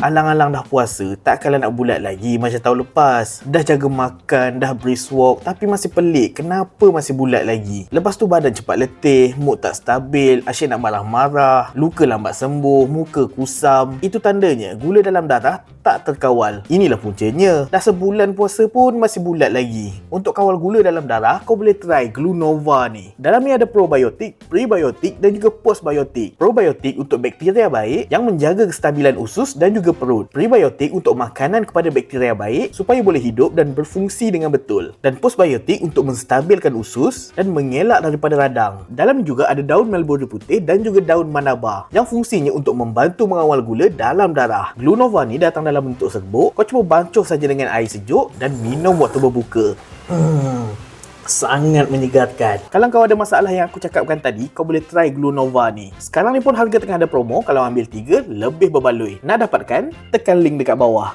Alang-alang dah puasa, takkanlah nak bulat lagi macam tahun lepas. Dah jaga makan, dah brisk walk, tapi masih pelik kenapa masih bulat lagi. Lepas tu badan cepat letih, mood tak stabil, asyik nak marah-marah, luka lambat sembuh, muka kusam. Itu tandanya gula dalam darah tak terkawal. Inilah puncanya, dah sebulan puasa pun masih bulat lagi. Untuk kawal gula dalam darah, kau boleh try Glunova ni. Dalam ni ada probiotik, prebiotik dan juga postbiotik. Probiotik untuk bakteria baik yang menjaga kestabilan usus dan juga perut. Prebiotik untuk makanan kepada bakteria baik supaya boleh hidup dan berfungsi dengan betul. Dan postbiotik untuk menstabilkan usus dan mengelak daripada radang. Dalam ni juga ada daun melbourne putih dan juga daun manaba yang fungsinya untuk membantu mengawal gula dalam darah. Glunova ni datang dalam bentuk serbuk. Kau cuba bancuh saja dengan air sejuk dan minum waktu berbuka. Sangat menyegarkan. Kalau kau ada masalah yang aku cakapkan tadi, kau boleh try Glunova ni. Sekarang ni pun harga tengah ada promo. Kalau ambil 3, lebih berbaloi. Nak dapatkan? Tekan link dekat bawah.